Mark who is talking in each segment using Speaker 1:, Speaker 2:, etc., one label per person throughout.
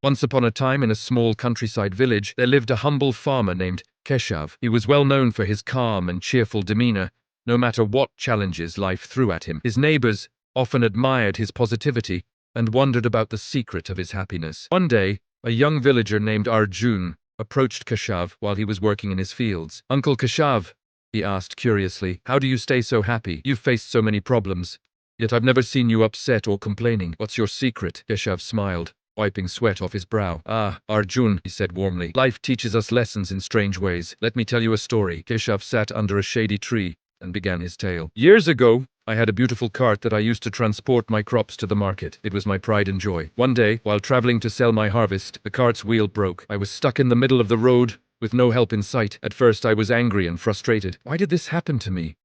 Speaker 1: Once upon a time, in a small countryside village, there lived a humble farmer named Keshav. He was well known for his calm and cheerful demeanor, no matter what challenges life threw at him. His neighbors often admired his positivity and wondered about the secret of his happiness. One day, a young villager named Arjun approached Keshav while he was working in his fields. "Uncle Keshav," he asked curiously, "how do you stay so happy? You've faced so many problems, yet I've never seen you upset or complaining. What's your secret?" Keshav smiled, wiping sweat off his brow. "Ah, Arjun," he said warmly, "life teaches us lessons in strange ways. Let me tell you a story." Keshav sat under a shady tree and began his tale. "Years ago, I had a beautiful cart that I used to transport my crops to the market. It was my pride and joy. One day, while traveling to sell my harvest, the cart's wheel broke. I was stuck in the middle of the road with no help in sight. At first, I was angry and frustrated. Why did this happen to me?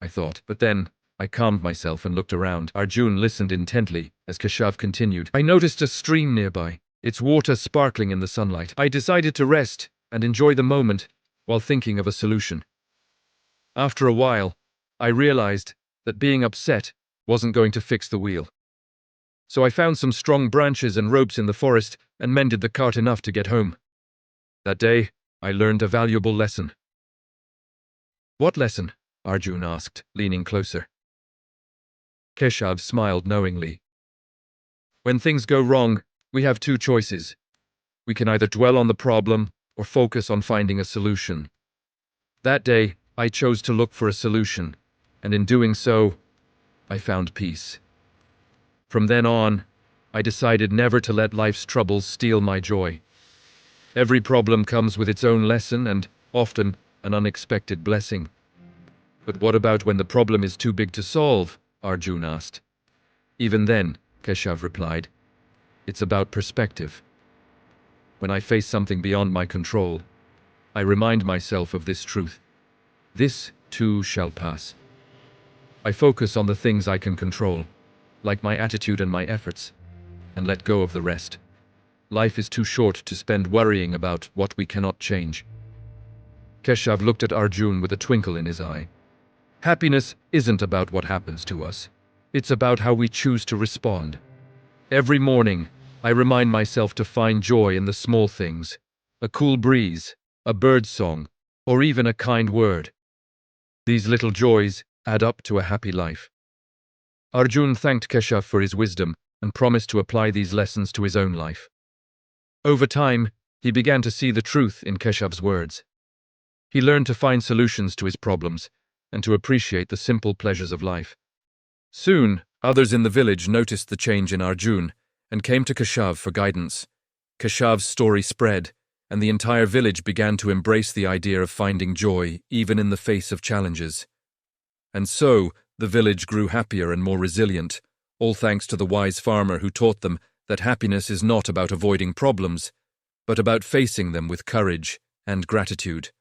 Speaker 1: I thought. But then, I calmed myself and looked around. Arjun listened intently as Keshav continued. "I noticed a stream nearby, its water sparkling in the sunlight. I decided to rest and enjoy the moment while thinking of a solution. After a while, I realized that being upset wasn't going to fix the wheel. So I found some strong branches and ropes in the forest and mended the cart enough to get home. That day, I learned a valuable lesson." "What lesson?" Arjun asked, leaning closer. Keshav smiled knowingly. "When things go wrong, we have two choices. We can either dwell on the problem or focus on finding a solution. That day, I chose to look for a solution, and in doing so, I found peace. From then on, I decided never to let life's troubles steal my joy. Every problem comes with its own lesson and, often, an unexpected blessing." "But what about when the problem is too big to solve?" Arjun asked. "Even then," Keshav replied, "it's about perspective. When I face something beyond my control, I remind myself of this truth. This, too, shall pass. I focus on the things I can control, like my attitude and my efforts, and let go of the rest. Life is too short to spend worrying about what we cannot change." Keshav looked at Arjun with a twinkle in his eye. "Happiness isn't about what happens to us. It's about how we choose to respond. Every morning, I remind myself to find joy in the small things, a cool breeze, a bird's song, or even a kind word. These little joys add up to a happy life." Arjun thanked Keshav for his wisdom and promised to apply these lessons to his own life. Over time, he began to see the truth in Keshav's words. He learned to find solutions to his problems and to appreciate the simple pleasures of life. Soon, others in the village noticed the change in Arjun and came to Keshav for guidance. Keshav's story spread, and the entire village began to embrace the idea of finding joy even in the face of challenges. And so, the village grew happier and more resilient, all thanks to the wise farmer who taught them that happiness is not about avoiding problems, but about facing them with courage and gratitude.